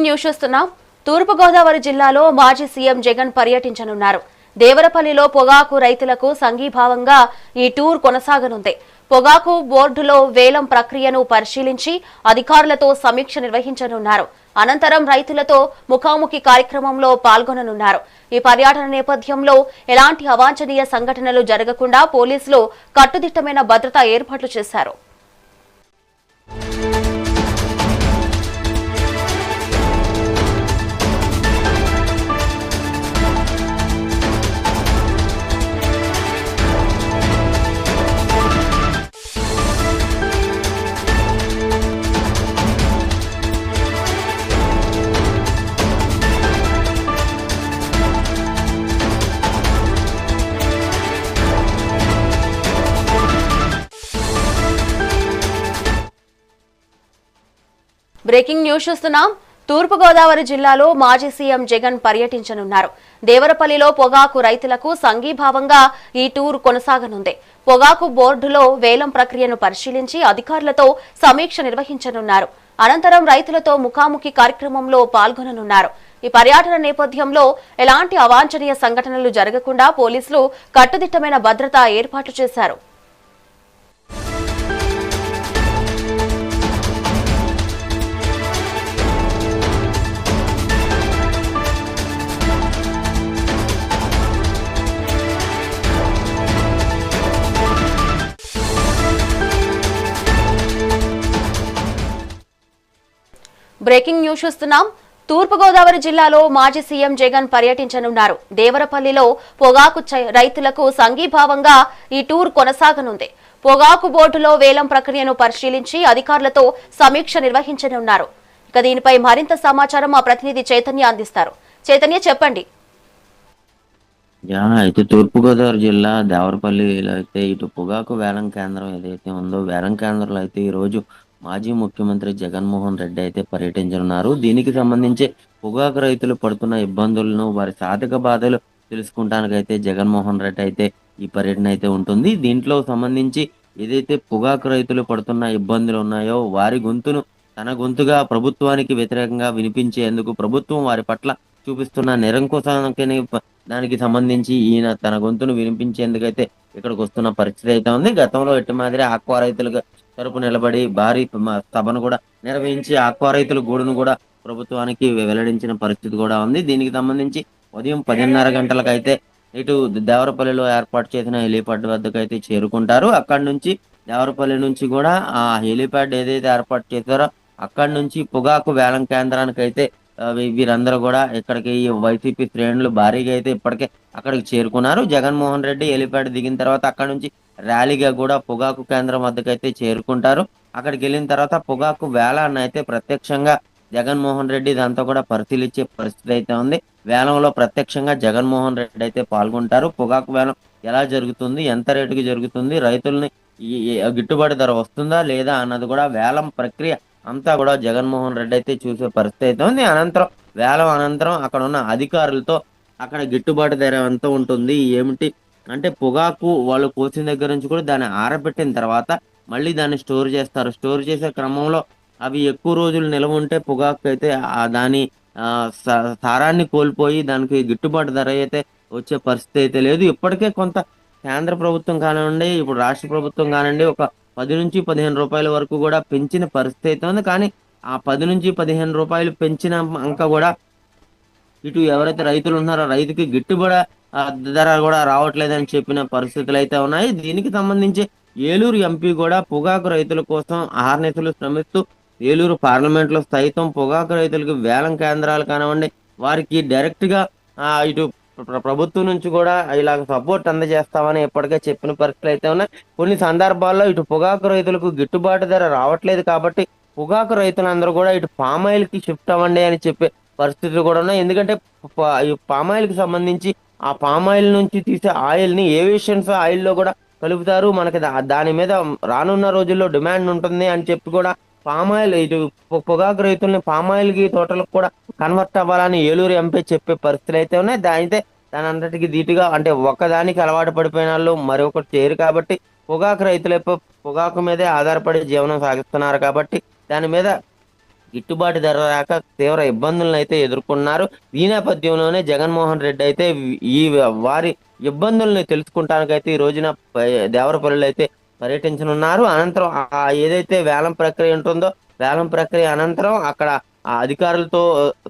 News చూస్తున్నాం. తూర్పుగోదావరి జిల్లాలో మాజీ సీఎం జగన్ పర్యటించనున్నారు. దేవరపల్లిలో పొగాకు రైతులకు సంఘీభావంగా ఈ టూర్ కొనసాగనుంది. పొగాకు బోర్డులో వేలం ప్రక్రియను పరిశీలించి అధికారులతో సమీక్ష నిర్వహించనున్నారు. అనంతరం రైతులతో ముఖాముఖి కార్యక్రమంలో పాల్గొననున్నారు. ఈ పర్యటన నేపథ్యంలో ఎలాంటి అవాంఛనీయ సంఘటనలు జరగకుండా పోలీసులు కట్టుదిట్టమైన భద్రతా ఏర్పాట్లు చేశారు. బ్రేకింగ్ న్యూస్ చూస్తున్నాం. తూర్పుగోదావరి జిల్లాలో మాజీ సీఎం జగన్ పర్యటించనున్నారు. దేవరపల్లిలో పొగాకు రైతులకు సంఘీభావంగా ఈ టూర్ కొనసాగనుంది. పొగాకు బోర్డులో వేలం ప్రక్రియను పరిశీలించి అధికారులతో సమీక్ష నిర్వహించనున్నారు. అనంతరం రైతులతో ముఖాముఖి కార్యక్రమంలో పాల్గొననున్నారు. ఈ పర్యటన నేపథ్యంలో ఎలాంటి అవాంఛనీయ సంఘటనలు జరగకుండా పోలీసులు కట్టుదిట్టమైన భద్రతా ఏర్పాట్లు చేశారు. బ్రేకింగ్ న్యూస్ చూస్తున్నాం. తూర్పుగోదావరి జిల్లాలో మాజీ సీఎం జగన్ పర్యటించనున్నారు. దేవరపల్లిలో పొగాకు రైతులకు సంఘీభావంగా ఈ టూర్ కొనసాగనుంది. పొగాకు బోర్డులో వేలం ప్రక్రియను పరిశీలించి అధికారులతో సమీక్ష నిర్వహించనున్నారు. ఇక దీనిపై మరింత సమాచారం మా ప్రతినిధి చైతన్య అందిస్తారు. చైతన్య, చెప్పండి. అయితే తూర్పుగోదావరి జిల్లా దేవరపల్లిలో అయితే ఇటు పొగాకు వేలం కేంద్రం ఏదైతే ఉందో వేలం కేంద్రంలో అయితే ఈ రోజు మాజీ ముఖ్యమంత్రి జగన్మోహన్ రెడ్డి అయితే పర్యటించనున్నారు. దీనికి సంబంధించి పొగాకు రైతులు పడుతున్న ఇబ్బందులను, వారి సాధక బాధలు తెలుసుకుంటానికైతే జగన్మోహన్ రెడ్డి అయితే ఈ పర్యటన అయితే ఉంటుంది. దీంట్లో సంబంధించి ఏదైతే పొగాకు రైతులు పడుతున్న ఇబ్బందులు ఉన్నాయో వారి గొంతును తన గొంతుగా ప్రభుత్వానికి వ్యతిరేకంగా వినిపించేందుకు, ప్రభుత్వం వారి పట్ల చూపిస్తున్న నిరంకుశానికి దానికి సంబంధించి ఈయన తన గొంతును వినిపించేందుకైతే ఇక్కడికి వస్తున్న పరిస్థితి అయితే ఉంది. గతంలో ఎట్టి మాదిరి ఆక్వా రైతులకు తరపు నిలబడి భారీ సభను కూడా నిర్వహించి ఆక్వా రైతుల గూడును కూడా ప్రభుత్వానికి వెల్లడించిన పరిస్థితి కూడా ఉంది. దీనికి సంబంధించి ఉదయం 10:30 గంటలకైతే ఇటు దేవరపల్లిలో ఏర్పాటు చేసిన హెలీప్యాడ్ వద్దకు అయితే చేరుకుంటారు. అక్కడి నుంచి దేవరపల్లి నుంచి కూడా ఆ హెలీప్యాడ్ ఏదైతే ఏర్పాటు చేశారో అక్కడి నుంచి పొగాకు వేలం కేంద్రానికి అయితే వీరందరూ కూడా ఇక్కడికి వైసీపీ శ్రేణులు భారీగా అయితే ఇప్పటికే అక్కడికి చేరుకున్నారు. జగన్మోహన్ రెడ్డి హెలీప్యాడ్ దిగిన తర్వాత అక్కడ నుంచి ర్యాలీగా కూడా పొగాకు కేంద్రం వద్దకు అయితే చేరుకుంటారు. అక్కడికి వెళ్ళిన తర్వాత పొగాకు వేలాన్ని అయితే ప్రత్యక్షంగా జగన్మోహన్ రెడ్డి ఇదంతా కూడా పరిశీలించే పరిస్థితి అయితే ఉంది. వేలంలో ప్రత్యక్షంగా జగన్మోహన్ రెడ్డి అయితే పాల్గొంటారు. పొగాకు వేలం ఎలా జరుగుతుంది, ఎంత రేటుకి జరుగుతుంది, రైతుల్ని గిట్టుబాటు ధర వస్తుందా లేదా అన్నది కూడా వేలం ప్రక్రియ అంతా కూడా జగన్మోహన్ రెడ్డి అయితే చూసే పరిస్థితి అయితే ఉంది. అనంతరం వేలం అనంతరం అక్కడ ఉన్న అధికారులతో అక్కడ గిట్టుబాటు ధర ఎంత ఉంటుంది, ఏమిటి అంటే పొగాకు వాళ్ళు కోసిన దగ్గర నుంచి కూడా దాన్ని ఆరబెట్టిన తర్వాత మళ్ళీ దాన్ని స్టోర్ చేస్తారు. స్టోర్ చేసే క్రమంలో అవి ఎక్కువ రోజులు నిల్వ ఉంటే పొగాకు అయితే దాని సారాన్ని కోల్పోయి దానికి గిట్టుబాటు ధర అయితే వచ్చే పరిస్థితి అయితే లేదు. ఇప్పటికే కొంత కేంద్ర ప్రభుత్వం కానివ్వండి, ఇప్పుడు రాష్ట్ర ప్రభుత్వం కానివ్వండి, ఒక 10 నుంచి 15 రూపాయల వరకు కూడా పెంచిన పరిస్థితి అయితే ఉంది. కానీ ఆ 10 నుంచి 15 రూపాయలు పెంచిన అంక కూడా ఇటు ఎవరైతే రైతులు ఉన్నారో రైతుకి గిట్టుబడి ధర కూడా రావట్లేదని చెప్పిన పరిస్థితులు అయితే ఉన్నాయి. దీనికి సంబంధించి ఏలూరు ఎంపీ కూడా పొగాకు రైతుల కోసం అహర్నిశలు శ్రమిస్తూ ఏలూరు పార్లమెంట్ లో సైతం పొగాకు రైతులకు వేలం కేంద్రాలు కానివ్వండి, వారికి డైరెక్ట్ గా ఇటు ప్రభుత్వం నుంచి కూడా ఇలా సపోర్ట్ అందజేస్తామని ఇప్పటికే చెప్పిన పరిస్థితులు అయితే ఉన్నాయి. కొన్ని సందర్భాల్లో ఇటు పొగాకు రైతులకు గిట్టుబాటు ధర రావట్లేదు కాబట్టి పొగాకు రైతులందరూ కూడా ఇటు పామాయిల్ కి షిఫ్ట్ అవ్వండి అని చెప్పే పరిస్థితులు కూడా ఉన్నాయి. ఎందుకంటే పామాయిల్ కి సంబంధించి ఆ పామాయిల్ నుంచి తీసే ఆయిల్ ని ఏవియేషన్స్ ఆయిల్ లో కూడా కలుపుతారు. మనకి దాని మీద రానున్న రోజుల్లో డిమాండ్ ఉంటుంది అని చెప్పి కూడా పామాయిల్ ఇటు పొగాకు రైతుల్ని పామాయిల్ కి తోటలకు కూడా కన్వర్ట్ అవ్వాలని ఏలూరు ఎంపీ చెప్పే పరిస్థితులు అయితే ఉన్నాయి. దాని అంతటికి ధీటుగా అంటే ఒక్కదానికి అలవాటు పడిపోయిన వాళ్ళు మరొకటి చేయరు కాబట్టి పొగాకు రైతులే పొగాకు మీదే ఆధారపడి జీవనం సాగిస్తున్నారు కాబట్టి దాని మీద గిట్టుబాటు ధర రాక తీవ్ర ఇబ్బందులను అయితే ఎదుర్కొన్నారు. ఈ నేపథ్యంలోనే జగన్మోహన్ రెడ్డి అయితే ఈ వారి ఇబ్బందుల్ని తెలుసుకుంటానికైతే ఈ రోజున దేవరపల్లిలో అయితే పర్యటించనున్నారు. అనంతరం ఏదైతే వేలం ప్రక్రియ ఉంటుందో వేలం ప్రక్రియ అనంతరం అక్కడ ఆ అధికారులతో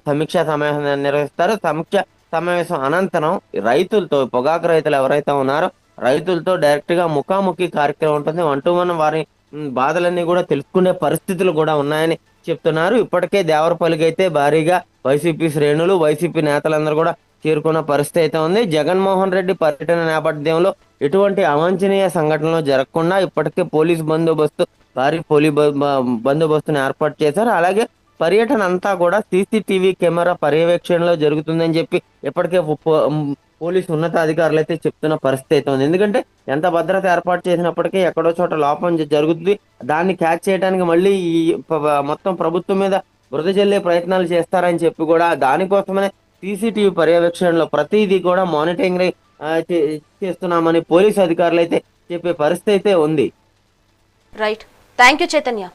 సమీక్షా సమావేశం నిర్వహిస్తారు. సమీక్ష సమావేశం అనంతరం రైతులతో, పొగాకు రైతులు ఎవరైతే ఉన్నారో రైతులతో డైరెక్ట్ గా ముఖాముఖి కార్యక్రమం ఉంటుంది. 1-to-1 వారి బాధలన్నీ కూడా తెలుసుకునే పరిస్థితులు కూడా ఉన్నాయని చెప్తున్నారు. ఇప్పటికే దేవరపల్లికి అయితే భారీగా వైసీపీ శ్రేణులు, వైసీపీ నేతలందరూ కూడా చేరుకున్న పరిస్థితి అయితే ఉంది. జగన్మోహన్ రెడ్డి పర్యటన నేపథ్యంలో ఎటువంటి అవాంఛనీయ సంఘటనలు జరగకుండా ఇప్పటికే పోలీస్ బందోబస్తు, భారీ బందోబస్తును ఏర్పాటు చేశారు. అలాగే పర్యటన అంతా కూడా సీసీటీవీ కెమెరా పర్యవేక్షణలో జరుగుతుందని చెప్పి ఇప్పటికే పోలీసు ఉన్నతాధికారులు అయితే చెప్తున్న పరిస్థితి అయితే ఉంది. ఎందుకంటే ఎంత భద్రత ఏర్పాటు చేసినప్పటికీ ఎక్కడో చోట లోపం జరుగుతుంది. దాన్ని క్యాచ్ చేయడానికి మళ్ళీ ఈ మొత్తం ప్రభుత్వం మీద బురద జల్లే ప్రయత్నాలు చేస్తారని చెప్పి కూడా దానికోసమనే సీసీటీవీ పర్యవేక్షణలో ప్రతిదీ కూడా మానిటరింగ్ చేస్తున్నామని పోలీసు అధికారులు అయితే చెప్పే పరిస్థితి అయితే ఉంది. రైట్. Thank you Chaitanya.